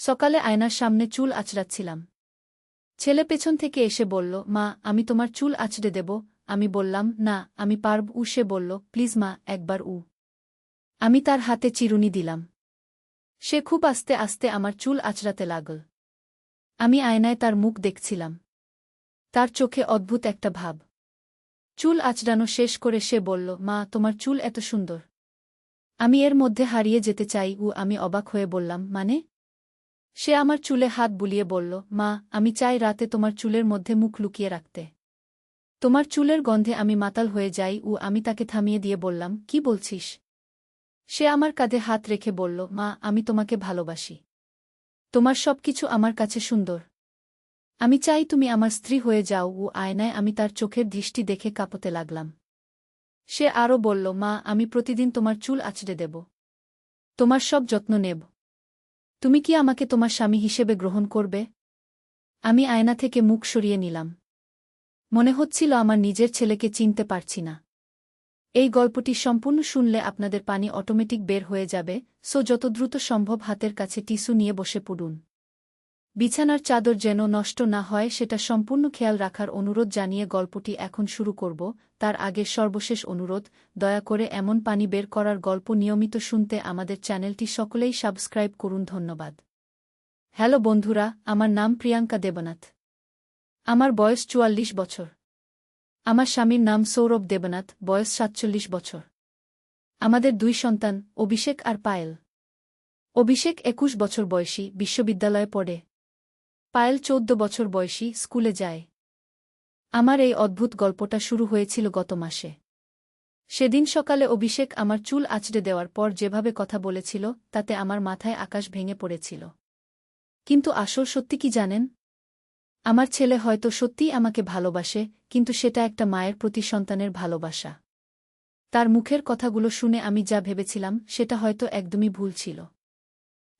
সকালে আয়নার সামনে চুল আঁচড়াচ্ছিলাম। ছেলে পেছন থেকে এসে বলল, মা, আমি তোমার চুল আঁচড়ে দেব। আমি বললাম, না, আমি পারব। সে বলল, প্লিজ মা, একবার। আমি তার হাতে চিরুনি দিলাম। সে খুব আস্তে আস্তে আমার চুল আঁচড়াতে লাগল। আমি আয়নায় তার মুখ দেখছিলাম। তার চোখে অদ্ভুত একটা ভাব। চুল আঁচড়ানো শেষ করে সে বলল, মা, তোমার চুল এত সুন্দর। আমি এর মধ্যে হারিয়ে যেতে চাই। আমি অবাক হয়ে বললাম, মানে? সে আমার চুলে হাত বুলিয়ে বলল, মা, আমি চাই রাতে তোমার চুলের মধ্যে মুখ লুকিয়ে রাখতে। তোমার চুলের গন্ধে আমি মাতাল হয়ে যাই। আমি তাকে থামিয়ে দিয়ে বললাম, কি বলছিস? সে আমার কাঁধে হাত রেখে বলল, মা, আমি তোমাকে ভালোবাসি। তোমার সবকিছু আমার কাছে সুন্দর। আমি চাই তুমি আমার স্ত্রী হয়ে যাও। আয়নায় আমি তার চোখের দৃষ্টি দেখে কাঁপতে লাগলাম। সে আরও বলল, মা, আমি প্রতিদিন তোমার চুল আঁচড়ে দেব। তোমার সব যত্ন নেব। তুমি কি আমাকে তোমার স্বামী হিসেবে গ্রহণ করবে? আমি আয়না থেকে মুখ সরিয়ে নিলাম। মনে হচ্ছিল আমার নিজের ছেলেকে চিনতে পারছি না। এই গল্পটি সম্পূর্ণ শুনলে আপনাদের পানি অটোমেটিক বের হয়ে যাবে, যত দ্রুত সম্ভব হাতের কাছে টিস্যু নিয়ে বসে পড়ুন। বিছানার চাদর যেন নষ্ট না হয় সেটা সম্পূর্ণ খেয়াল রাখার অনুরোধ জানিয়ে গল্পটি এখন শুরু করব। তার আগে সর্বশেষ অনুরোধ, দয়া করে এমন পানি বের করার গল্প নিয়মিত শুনতে আমাদের চ্যানেলটি সকলেই সাবস্ক্রাইব করুন। ধন্যবাদ। হ্যালো বন্ধুরা, আমার নাম প্রিয়াঙ্কা দেবনাথ। আমার বয়স ৪৪ বছর। আমার স্বামীর নাম সৌরভ দেবনাথ, বয়স ৪৭ বছর। আমাদের ২ সন্তান, অভিষেক আর পায়েল। অভিষেক ২১ বছর বয়সী, বিশ্ববিদ্যালয়ে পড়ে। পায়েল ১৪ বছর বয়সী, স্কুলে যায়। আমার এই অদ্ভুত গল্পটা শুরু হয়েছিল গত মাসে। সেদিন সকালে অভিষেক আমার চুল আঁচড়ে দেওয়ার পর যেভাবে কথা বলেছিল তাতে আমার মাথায় আকাশ ভেঙে পড়েছিল। কিন্তু আসল সত্যি কি জানেন? আমার ছেলে হয়তো সত্যিই আমাকে ভালোবাসে, কিন্তু সেটা একটা মায়ের প্রতি সন্তানের ভালোবাসা। তার মুখের কথাগুলো শুনে আমি যা ভেবেছিলাম সেটা হয়তো একদমই ভুল ছিল।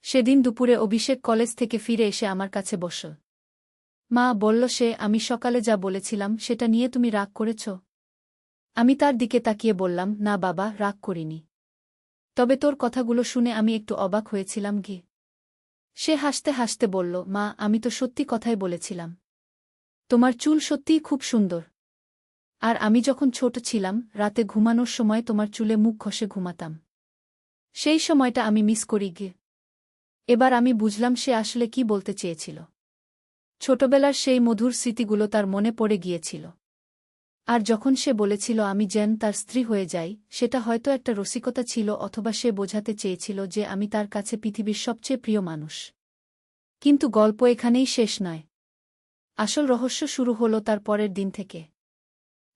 সেদিন দুপুরে অভিষেক কলেজ থেকে ফিরে এসে আমার কাছে বসল। মা, বলল সে, আমি সকালে যা বলেছিলাম সেটা নিয়ে তুমি রাগ করেছ? আমি তার দিকে তাকিয়ে বললাম, না বাবা, রাগ করিনি। তবে তোর কথাগুলো শুনে আমি একটু অবাক হয়েছিলাম। সে হাসতে হাসতে বলল, মা, আমি তো সত্যি কথাই বলেছিলাম। তোমার চুল সত্যিই খুব সুন্দর। আর আমি যখন ছোট ছিলাম, রাতে ঘুমানোর সময় তোমার চুলে মুখ ঘষে ঘুমাতাম। সেই সময়টা আমি মিস করি। এবার আমি বুঝলাম সে আসলে কি বলতে চেয়েছিল। ছোটবেলার সেই মধুর স্মৃতিগুলো তার মনে পড়ে গিয়েছিল। আর যখন সে বলেছিল আমি যেন তার স্ত্রী হয়ে যাই, সেটা হয়তো একটা রসিকতা ছিল, অথবা সে বোঝাতে চেয়েছিল যে আমি তার কাছে পৃথিবীর সবচেয়ে প্রিয় মানুষ। কিন্তু গল্প এখানেই শেষ নয়। আসল রহস্য শুরু হলো তার পরের দিন থেকে।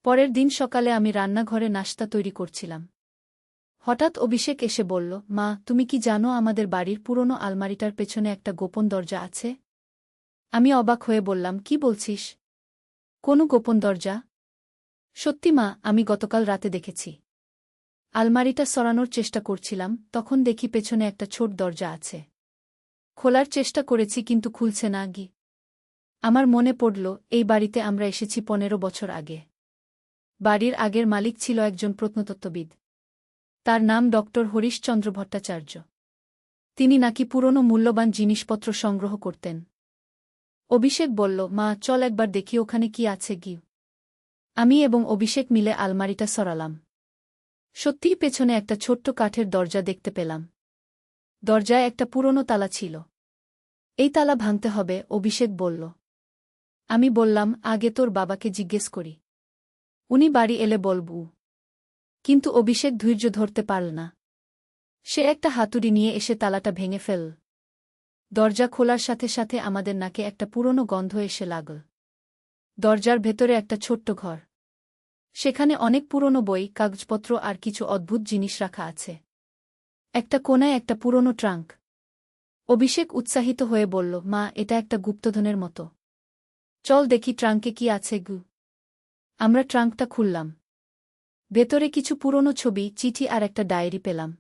পরের দিন সকালে আমি রান্নাঘরে নাশতা তৈরি করছিলাম। হঠাৎ অভিষেক এসে বলল, মা, তুমি কি জানো আমাদের বাড়ির পুরনো আলমারিটার পেছনে একটা গোপন দরজা আছে? আমি অবাক হয়ে বললাম, কি বলছিস? কোনো গোপন দরজা? সত্যি মা, আমি গতকাল রাতে দেখেছি। আলমারিটা সরানোর চেষ্টা করছিলাম, তখন দেখি পেছনে একটা ছোট দরজা আছে। খোলার চেষ্টা করেছি কিন্তু খুলছে না। আমার মনে পড়ল, এই বাড়িতে আমরা এসেছি ১৫ বছর আগে। বাড়ির আগের মালিক ছিল একজন প্রত্নতত্ত্ববিদ। তার নাম ডক্টর হরিশচন্দ্র ভট্টাচার্য। তিনি নাকি পুরনো মূল্যবান জিনিসপত্র সংগ্রহ করতেন। অভিষেক বলল, মা, চল একবার দেখি ওখানে কি আছে। আমি এবং অভিষেক মিলে আলমারিটা সরালাম। সত্যিই পেছনে একটা ছোট্ট কাঠের দরজা দেখতে পেলাম। দরজায় একটা পুরনো তালা ছিল। এই তালা ভাঙতে হবে, অভিষেক বলল। আমি বললাম, আগে তোর বাবাকে জিজ্ঞেস করি। উনি বাড়ি এলে বলবো। কিন্তু অভিষেক ধৈর্য ধরতে পারল না। সে একটা হাতুড়ি নিয়ে এসে তালাটা ভেঙে ফেলল। দরজা খোলার সাথে সাথে আমাদের নাকে একটা পুরনো গন্ধ এসে লাগল। দরজার ভেতরে একটা ছোট্ট ঘর। সেখানে অনেক পুরনো বই, কাগজপত্র আর কিছু অদ্ভুত জিনিস রাখা আছে। একটা কোণায় একটা পুরনো ট্রাঙ্ক। অভিষেক উৎসাহিত হয়ে বলল, মা, এটা একটা গুপ্তধনের মতো। চল দেখি ট্রাঙ্কে কি আছে। আমরা ট্রাঙ্কটা খুললাম। ভেতরে কিছু পুরনো ছবি, চিঠি আর একটা ডায়েরি পেলাম।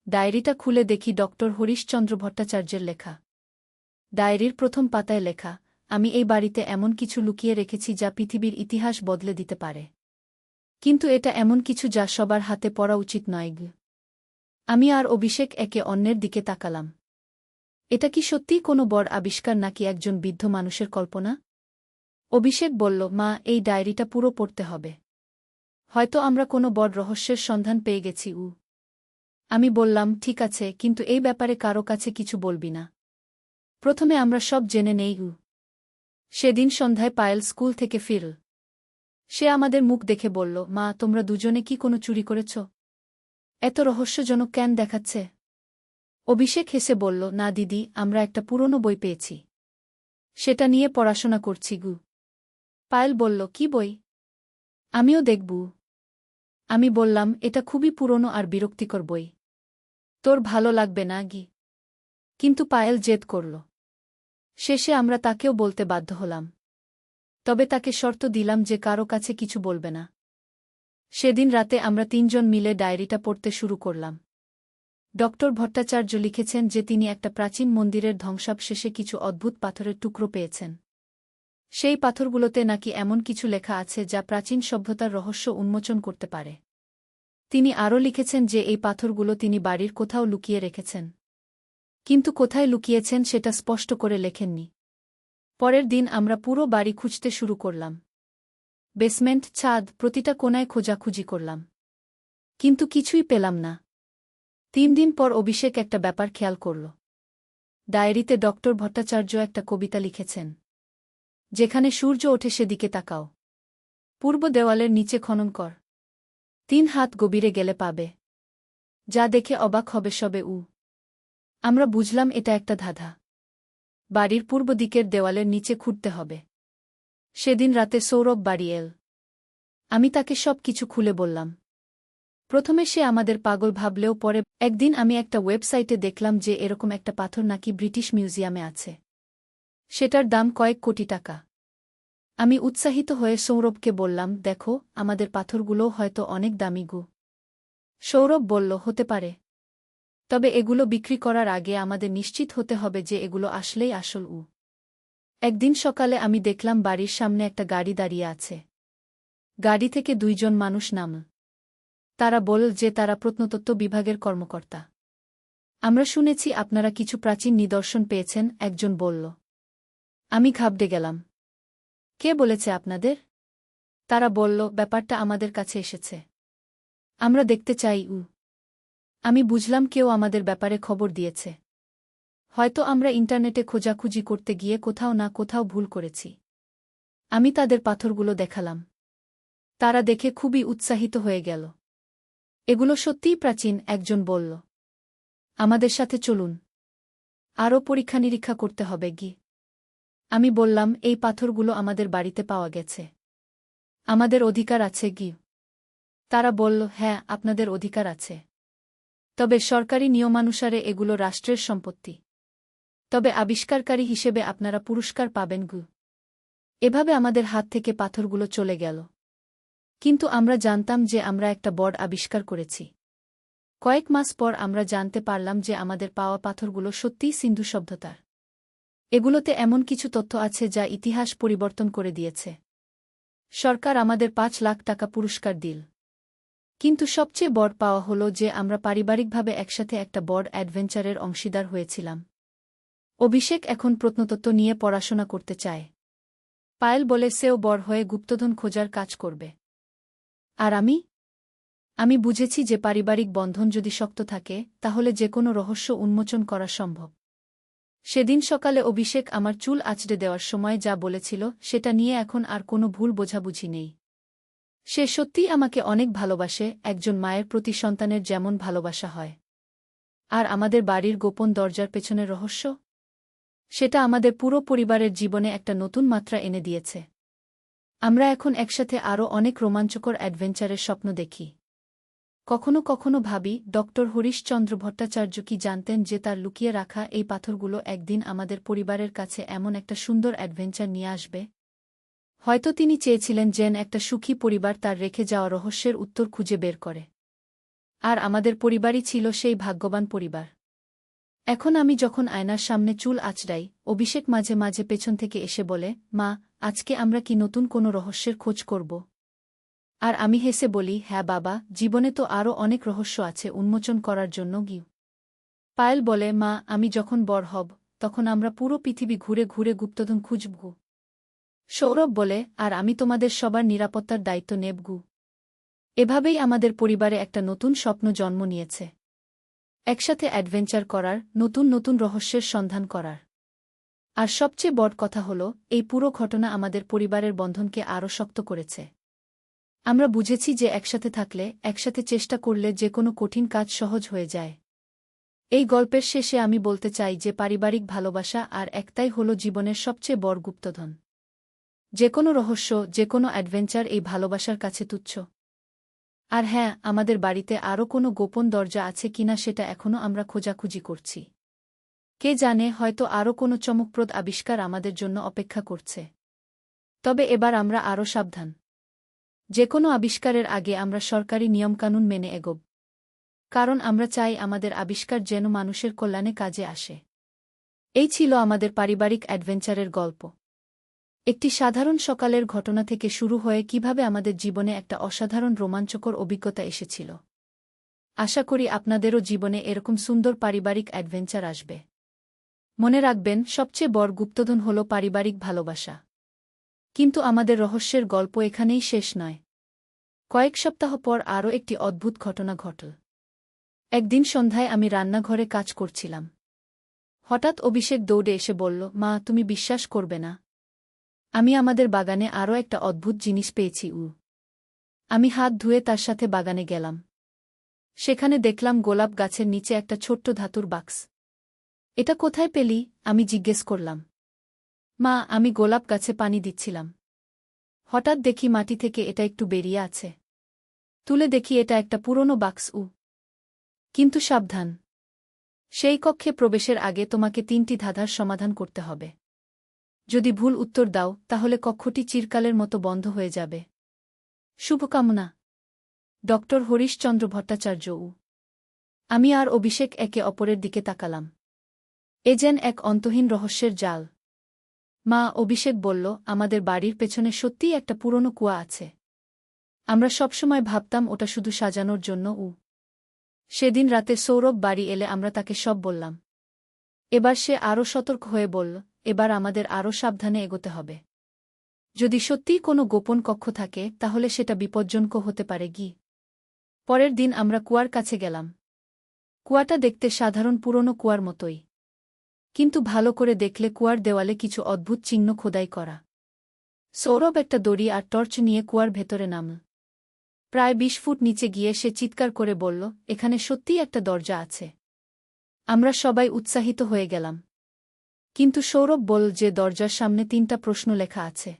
ডায়েরিটা খুলে দেখি ডক্টর হরিশচন্দ্র ভট্টাচার্যের লেখা। ডায়েরির প্রথম পাতায় লেখা, আমি এই বাড়িতে এমন কিছু লুকিয়ে রেখেছি যা পৃথিবীর ইতিহাস বদলে দিতে পারে। কিন্তু এটা এমন কিছু যা সবার হাতে পড়া উচিত নয়। আমি আর অভিষেক একে অন্যের দিকে তাকালাম। এটা কি সত্যিই কোনো বড় আবিষ্কার নাকি একজন বৃদ্ধ মানুষের কল্পনা? অভিষেক বলল, মা, এই ডায়েরিটা পুরো পড়তে হবে। হয়তো আমরা কোনো বড় রহস্যের সন্ধান পেয়ে গেছি। আমি বললাম, ঠিক আছে, কিন্তু এই ব্যাপারে কারো কাছে কিছু বলবি না। প্রথমে আমরা সব জেনে নেই। সেদিন সন্ধ্যায় পায়েল স্কুল থেকে ফিরল। সে আমাদের মুখ দেখে বলল, মা, তোমরা দুজনে কি কোনো চুরি করেছ? এত রহস্যজনক কেন দেখাচ্ছে? অভিষেক হেসে বলল, না দিদি, আমরা একটা পুরনো বই পেয়েছি। সেটা নিয়ে পড়াশোনা করছি। পায়েল বলল, কি বই? আমিও দেখব। আমি বললাম, এটা খুবই পুরনো আর বিরক্তিকর বই। তোর ভালো লাগবে না গি? কিন্তু পায়েল জেদ করল। শেষে আমরা তাকেও বলতে বাধ্য হলাম। তবে তাকে শর্ত দিলাম যে কারো কাছে কিছু বলবে না। সেদিন রাতে আমরা তিনজন মিলে ডায়েরিটা পড়তে শুরু করলাম। ডক্টর ভট্টাচার্য লিখেছেন যে তিনি একটা প্রাচীন মন্দিরের ধ্বংসাবশেষে কিছু অদ্ভুত পাথরের টুকরো পেয়েছেন। সেই পাথরগুলোতে নাকি এমন কিছু লেখা আছে যা প্রাচীন সভ্যতার রহস্য উন্মোচন করতে পারে। তিনি আরও লিখেছেন যে এই পাথরগুলো তিনি বাড়ির কোথাও লুকিয়ে রেখেছেন। কিন্তু কোথায় লুকিয়েছেন সেটা স্পষ্ট করে লেখেননি। পরের দিন আমরা পুরো বাড়ি খুঁজতে শুরু করলাম। বেসমেন্ট, ছাদ, প্রতিটা কোণায় খোঁজাখুঁজি করলাম। কিন্তু কিছুই পেলাম না। 3 দিন পর অভিষেক একটা ব্যাপার খেয়াল করল। ডায়েরিতে ডক্টর ভট্টাচার্য একটা কবিতা লিখেছেন। যেখানে সূর্য ওঠে সেদিকে তাকাও। পূর্ব দেওয়ালের নিচে খনন কর। 3 হাত গভীরে গেলে পাবে। যা দেখে অবাক হবে সবে। আমরা বুঝলাম এটা একটা ধাঁধা। বাড়ির পূর্ব দিকের দেওয়ালের নিচে খুঁড়তে হবে। সেদিন রাতে সৌরভ বাড়ি এল। আমি তাকে সব কিছু খুলে বললাম। প্রথমে সে আমাদের পাগল ভাবলেও পরে একদিন আমি একটা ওয়েবসাইটে দেখলাম যে এরকম একটা পাথর নাকি ব্রিটিশ মিউজিয়ামে আছে। সেটার দাম কয়েক কোটি টাকা। আমি উৎসাহিত হয়ে সৌরভকে বললাম, দেখো, আমাদের পাথরগুলোও হয়তো অনেক দামি। সৌরভ বলল, হতে পারে। তবে এগুলো বিক্রি করার আগে আমাদের নিশ্চিত হতে হবে যে এগুলো আসলেই আসল। একদিন সকালে আমি দেখলাম বাড়ির সামনে একটা গাড়ি দাঁড়িয়ে আছে। গাড়ি থেকে 2 জন মানুষ নামল। তারা বলল যে তারা প্রত্নতত্ত্ব বিভাগের কর্মকর্তা। আমরা শুনেছি আপনারা কিছু প্রাচীন নিদর্শন পেয়েছেন, একজন বলল। আমি ঘাবড়ে গেলাম। কে বলেছে আপনাদের? তারা বলল, ব্যাপারটা আমাদের কাছে এসেছে। আমরা দেখতে চাই। আমি বুঝলাম কেউ আমাদের ব্যাপারে খবর দিয়েছে। হয়তো আমরা ইন্টারনেটে খোঁজাখুঁজি করতে গিয়ে কোথাও না কোথাও ভুল করেছি। আমি তাদের পাথরগুলো দেখালাম। তারা দেখে খুবই উৎসাহিত হয়ে গেল। এগুলো সত্যিই প্রাচীন, একজন বলল। আমাদের সাথে চলুন। আরও পরীক্ষা নিরীক্ষা করতে হবে। আমি বললাম, এই পাথরগুলো আমাদের বাড়িতে পাওয়া গেছে। আমাদের অধিকার আছে। তারা বলল, হ্যাঁ, আপনাদের অধিকার আছে। তবে সরকারি নিয়মানুসারে এগুলো রাষ্ট্রের সম্পত্তি। তবে আবিষ্কারকারী হিসেবে আপনারা পুরস্কার পাবেন। এভাবে আমাদের হাত থেকে পাথরগুলো চলে গেল। কিন্তু আমরা জানতাম যে আমরা একটা বড় আবিষ্কার করেছি। কয়েক মাস পর আমরা জানতে পারলাম যে আমাদের পাওয়া পাথরগুলো সত্যিই সিন্ধু সভ্যতার। এগুলোতে এমন কিছু তথ্য আছে যা ইতিহাস পরিবর্তন করে দিয়েছে। সরকার আমাদের 5 লাখ টাকা পুরস্কার দিল। কিন্তু সবচেয়ে বড় পাওয়া হলো যে আমরা পারিবারিকভাবে একসাথে একটা বড় অ্যাডভেঞ্চারের অংশীদার হয়েছিলাম। অভিষেক এখন প্রত্নতত্ত্ব নিয়ে পড়াশোনা করতে চায়। পায়েল বলে সেও বড় হয়ে গুপ্তধন খোঁজার কাজ করবে। আর আমি বুঝেছি যে পারিবারিক বন্ধন যদি শক্ত থাকে তাহলে যে কোনো রহস্য উন্মোচন করা সম্ভব। সেদিন সকালে অভিষেক আমার চুল আঁচড়ে দেওয়ার সময় যা বলেছিল সেটা নিয়ে এখন আর কোনো ভুল বোঝাবুঝি নেই। সে সত্যিই আমাকে অনেক ভালোবাসে, একজন মায়ের প্রতি সন্তানের যেমন ভালোবাসা হয়। আর আমাদের বাড়ির গোপন দরজার পেছনের রহস্য, সেটা আমাদের পুরো পরিবারের জীবনে একটা নতুন মাত্রা এনে দিয়েছে। আমরা এখন একসাথে আরও অনেক রোমাঞ্চকর অ্যাডভেঞ্চারের স্বপ্ন দেখি। কখনো কখনো ভাবি, ডক্টর হরিশচন্দ্র ভট্টাচার্য কি জানতেন যে তার লুকিয়ে রাখা এই পাথরগুলো একদিন আমাদের পরিবারের কাছে এমন একটা সুন্দর অ্যাডভেঞ্চার নিয়ে আসবে? হয়তো তিনি চেয়েছিলেন যেন একটা সুখী পরিবার তার রেখে যাওয়া রহস্যের উত্তর খুঁজে বের করে। আর আমাদের পরিবারই ছিল সেই ভাগ্যবান পরিবার। এখন আমি যখন আয়নার সামনে চুল আঁচড়াই, অভিষেক মাঝে মাঝে পেছন থেকে এসে বলে, মা, আজকে আমরা কি নতুন কোনো রহস্যের খোঁজ করব? আর আমি হেসে বলি, হ্যাঁ বাবা, জীবনে তো আরও অনেক রহস্য আছে উন্মোচন করার জন্য। পায়েল বলে, মা, আমি যখন বড় হব তখন আমরা পুরো পৃথিবী ঘুরে ঘুরে গুপ্তধন খুঁজব। সৌরভ বলে, আর আমি তোমাদের সবার নিরাপত্তার দায়িত্ব নেবগু। এভাবেই আমাদের পরিবারে একটা নতুন স্বপ্ন জন্ম নিয়েছে, একসাথে অ্যাডভেঞ্চার করার, নতুন নতুন রহস্যের সন্ধান করার। আর সবচেয়ে বড় কথা হল, এই পুরো ঘটনা আমাদের পরিবারের বন্ধনকে আরও শক্ত করেছে। আমরা বুঝেছি যে একসাথে থাকলে, একসাথে চেষ্টা করলে যে কোনো কঠিন কাজ সহজ হয়ে যায়। এই গল্পের শেষে আমি বলতে চাই যে পারিবারিক ভালোবাসা আর একটাই হল জীবনের সবচেয়ে বড় গুপ্তধন। যে কোনো রহস্য, যে কোনো অ্যাডভেঞ্চার এই ভালোবাসার কাছে তুচ্ছ। আর হ্যাঁ, আমাদের বাড়িতে আরও কোনো গোপন দরজা আছে কিনা সেটা এখনও আমরা খোঁজাখুঁজি করছি। কে জানে, হয়তো আরও কোনো চমকপ্রদ আবিষ্কার আমাদের জন্য অপেক্ষা করছে। তবে এবার আমরা আরও সাবধান। যে কোনো আবিষ্কারের আগে আমরা সরকারি নিয়মকানুন মেনে এগোব। কারণ আমরা চাই আমাদের আবিষ্কার যেন মানুষের কল্যাণে কাজে আসে। এই ছিল আমাদের পারিবারিক অ্যাডভেঞ্চারের গল্প। একটি সাধারণ সকালের ঘটনা থেকে শুরু হয়ে কিভাবে আমাদের জীবনে একটা অসাধারণ রোমাঞ্চকর অভিজ্ঞতা এসেছিল। আশা করি আপনাদেরও জীবনে এরকম সুন্দর পারিবারিক অ্যাডভেঞ্চার আসবে। মনে রাখবেন, সবচেয়ে বড় গুপ্তধন হল পারিবারিক ভালোবাসা। কিন্তু আমাদের রহস্যের গল্প এখানেই শেষ নয়। কয়েক সপ্তাহ পর আরও একটি অদ্ভুত ঘটনা ঘটল। একদিন সন্ধ্যায় আমি রান্নাঘরে কাজ করছিলাম। হঠাৎ অভিষেক দৌড়ে এসে বলল, মা, তুমি বিশ্বাস করবে না, আমি আমাদের বাগানে আরও একটা অদ্ভুত জিনিস পেয়েছি। আমি হাত ধুয়ে তার সাথে বাগানে গেলাম। সেখানে দেখলাম গোলাপ গাছের নিচে একটা ছোট্ট ধাতুর বাক্স। এটা কোথায় পেলি? আমি জিজ্ঞেস করলাম। মা, আমি গোলাপ গাছে পানি দিচ্ছিলাম। হঠাৎ দেখি মাটি থেকে এটা একটু বেরিয়ে আছে। তুলে দেখি এটা একটা পুরনো বাক্স। কিন্তু সাবধান, সেই কক্ষে প্রবেশের আগে তোমাকে 3টি ধাঁধার সমাধান করতে হবে। যদি ভুল উত্তর দাও, তাহলে কক্ষটি চিরকালের মতো বন্ধ হয়ে যাবে। শুভকামনা, ডক্টর হরিশচন্দ্র ভট্টাচার্য। আমি আর অভিষেক একে অপরের দিকে তাকালাম। এ যেন এক অন্তহীন রহস্যের জাল। মা, অভিষেক বলল, আমাদের বাড়ির পেছনে সত্যিই একটা পুরনো কুয়া আছে। আমরা সবসময় ভাবতাম ওটা শুধু সাজানোর জন্য। সেদিন রাতে সৌরভ বাড়ি এলে আমরা তাকে সব বললাম। এবার সে আরও সতর্ক হয়ে বলল, এবার আমাদের আরও সাবধানে এগোতে হবে। যদি সত্যিই কোনো গোপন কক্ষ থাকে, তাহলে সেটা বিপজ্জনক হতে পারে। পরের দিন আমরা কুয়ার কাছে গেলাম। কুয়াটা দেখতে সাধারণ পুরনো কুয়ার মতোই, কিন্তু ভালো করে দেখলে কুয়ার দেওয়ালে কিছু অদ্ভুত চিহ্ন খোদাই করা। সৌরভ একটা দড়ি আর টর্চ নিয়ে কুয়ার ভেতরে নামল। প্রায় 20 ফুট নিচে গিয়ে সে চিৎকার করে বলল, এখানে সত্যিই একটা দরজা আছে। আমরা সবাই উৎসাহিত হয়ে গেলাম। কিন্তু সৌরভ বলল যে দরজার সামনে 3টা প্রশ্ন লেখা আছে।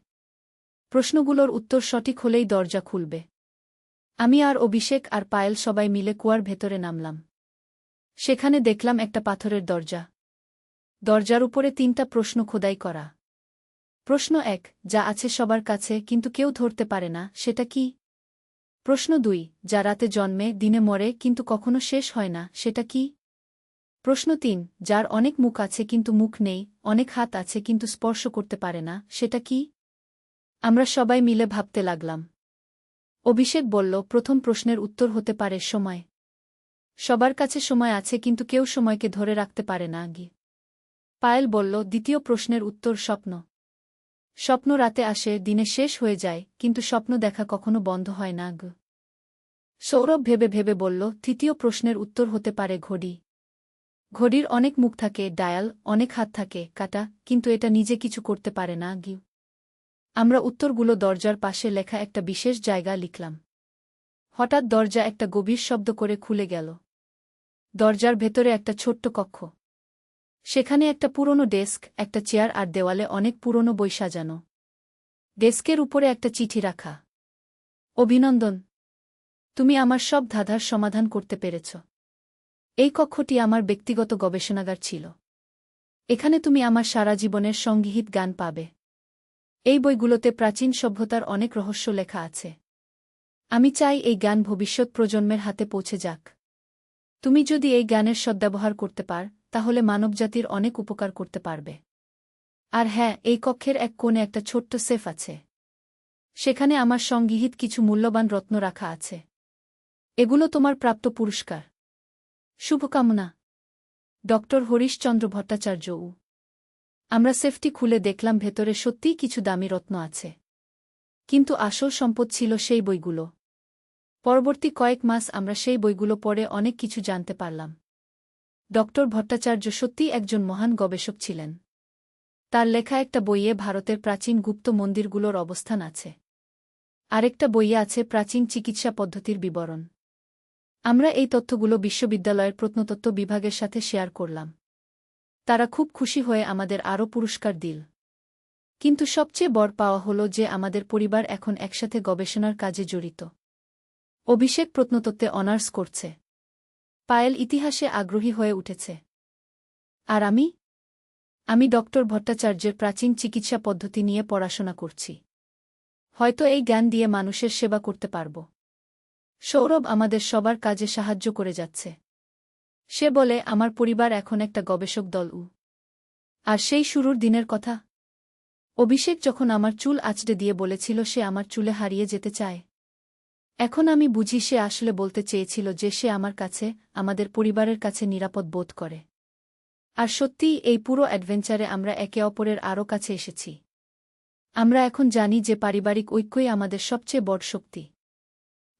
প্রশ্নগুলোর উত্তর সঠিক হলেই দরজা খুলবে। আমি আর অভিষেক আর পায়েল সবাই মিলে কুয়ার ভেতরে নামলাম। সেখানে দেখলাম একটা পাথরের দরজা। দরজার উপরে 3টা প্রশ্ন খোদাই করা। প্রশ্ন 1, যা আছে সবার কাছে কিন্তু কেউ ধরতে পারে না, সেটা কি? প্রশ্ন 2, যা রাতে জন্মে, দিনে মরে কিন্তু কখনো শেষ হয় না, সেটা কি? প্রশ্ন 3, যার অনেক মুখ আছে কিন্তু মুখ নেই, অনেক হাত আছে কিন্তু স্পর্শ করতে পারে না, সেটা কি? আমরা সবাই মিলে ভাবতে লাগলাম। অভিষেক বলল, প্রথম প্রশ্নের উত্তর হতে পারে সময়। সবার কাছে সময় আছে কিন্তু কেউ সময়কে ধরে রাখতে পারে না। পায়েল বলল, দ্বিতীয় প্রশ্নের উত্তর স্বপ্ন। স্বপ্ন রাতে আসে, দিনে শেষ হয়ে যায়, কিন্তু স্বপ্ন দেখা কখনো বন্ধ হয় না। সৌরভ ভেবে ভেবে বলল, তৃতীয় প্রশ্নের উত্তর হতে পারে ঘড়ি। ঘড়ির অনেক মুখ থাকে, ডায়াল, অনেক হাত থাকে, কাটা, কিন্তু এটা নিজে কিছু করতে পারে না। আমরা উত্তরগুলো দরজার পাশে লেখা একটা বিশেষ জায়গা লিখলাম। হঠাৎ দরজা একটা গভীর শব্দ করে খুলে গেল। দরজার ভেতরে একটা ছোট্ট কক্ষ। সেখানে একটা পুরনো ডেস্ক, একটা চেয়ার আর দেওয়ালে অনেক পুরনো বই সাজানো। ডেস্কের উপরে একটা চিঠি রাখা। অভিনন্দন, তুমি আমার সব ধাঁধার সমাধান করতে পেরেছ। এই কক্ষটি আমার ব্যক্তিগত গবেষণাগার ছিল। এখানে তুমি আমার সারা জীবনের সংগীত গান পাবে। এই বইগুলোতে প্রাচীন সভ্যতার অনেক রহস্য লেখা আছে। আমি চাই এই জ্ঞান ভবিষ্যৎ প্রজন্মের হাতে পৌঁছে যাক। তুমি যদি এই জ্ঞানের সদ্ব্যবহার করতে পার, তাহলে মানবজাতির অনেক উপকার করতে পারবে। আর হ্যাঁ, এই কক্ষের এক কোণে একটা ছোট্ট সেফ আছে। সেখানে আমার সংগৃহীত কিছু মূল্যবান রত্ন রাখা আছে। এগুলো তোমার প্রাপ্ত পুরস্কার। শুভকামনা, ডক্টর হরিশচন্দ্র ভট্টাচার্য। আমরা সেফটি খুলে দেখলাম ভেতরে সত্যিই কিছু দামি রত্ন আছে। কিন্তু আসল সম্পদ ছিল সেই বইগুলো। পরবর্তী কয়েক মাস আমরা সেই বইগুলো পড়ে অনেক কিছু জানতে পারলাম। ডক্টর ভট্টাচার্য সত্যিই একজন মহান গবেষক ছিলেন। তার লেখা একটা বইয়ে ভারতের প্রাচীন গুপ্ত মন্দিরগুলোর অবস্থান আছে। আরেকটা বইয়ে আছে প্রাচীন চিকিৎসা পদ্ধতির বিবরণ। আমরা এই তথ্যগুলো বিশ্ববিদ্যালয়ের প্রত্নতত্ত্ব বিভাগের সাথে শেয়ার করলাম। তারা খুব খুশি হয়ে আমাদের আরও পুরস্কার দিল। কিন্তু সবচেয়ে বড় পাওয়া হল যে আমাদের পরিবার এখন একসাথে গবেষণার কাজে জড়িত। অভিষেক প্রত্নতত্ত্বে অনার্স করছে। পায়েল ইতিহাসে আগ্রহী হয়ে উঠেছে। আর আমি ডক্টর ভট্টাচার্যের প্রাচীন চিকিৎসা পদ্ধতি নিয়ে পড়াশোনা করছি। হয়তো এই জ্ঞান দিয়ে মানুষের সেবা করতে পারব। সৌরভ আমাদের সবার কাজে সাহায্য করে যাচ্ছে। সে বলে আমার পরিবার এখন একটা গবেষক দল। আর সেই শুরুর দিনের কথা। অভিষেক যখন আমার চুল আঁচড়ে দিয়ে বলেছিল সে আমার চুলে হারিয়ে যেতে চায়। এখন আমি বুঝি সে আসলে বলতে চেয়েছিল যে সে আমার কাছে, আমাদের পরিবারের কাছে নিরাপদ বোধ করে। আর সত্যিই এই পুরো অ্যাডভেঞ্চারে আমরা একে অপরের আরও কাছে এসেছি। আমরা এখন জানি যে পারিবারিক ঐক্যই আমাদের সবচেয়ে বড় শক্তি।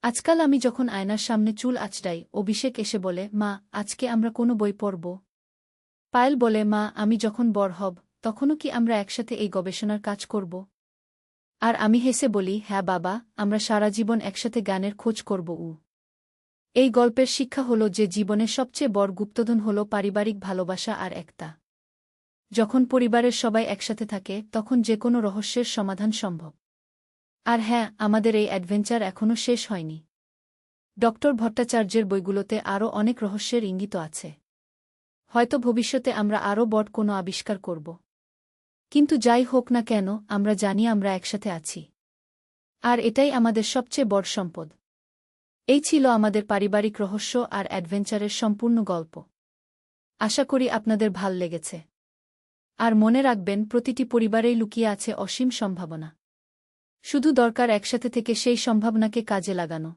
আজকাল আমি যখন আয়নার সামনে চুল আঁচড়াই, অভিষেক এসে বলে, মা, আজকে আমরা কোনো বই পড়ব? পায়েল বলে, মা, আমি যখন বড় হব তখনও কি আমরা একসাথে এই গবেষণার কাজ করব? আর আমি হেসে বলি, হ্যাঁ বাবা, আমরা সারা জীবন একসাথে গানের খোঁজ করব। এই গল্পের শিক্ষা হল যে জীবনের সবচেয়ে বড় গুপ্তধন হল পারিবারিক ভালোবাসা আর একতা। যখন পরিবারের সবাই একসাথে থাকে তখন যে কোনো রহস্যের সমাধান সম্ভব। আর হ্যাঁ, আমাদের এই অ্যাডভেঞ্চার এখনও শেষ হয়নি। ডক্টর ভট্টাচার্যের বইগুলোতে আরও অনেক রহস্যের ইঙ্গিত আছে। হয়তো ভবিষ্যতে আমরা আরও বড় কোনো আবিষ্কার করব। কিন্তু যাই হোক না কেন, আমরা জানি আমরা একসাথে আছি। আর এটাই আমাদের সবচেয়ে বড় সম্পদ। এই ছিল আমাদের পারিবারিক রহস্য আর অ্যাডভেঞ্চারের সম্পূর্ণ গল্প। আশা করি আপনাদের ভাল লেগেছে। আর মনে রাখবেন, প্রতিটি পরিবারেই লুকিয়ে আছে অসীম সম্ভাবনা। শুধু দরকার একসাথে থেকে সেই সম্ভাবনাকে কাজে লাগানো।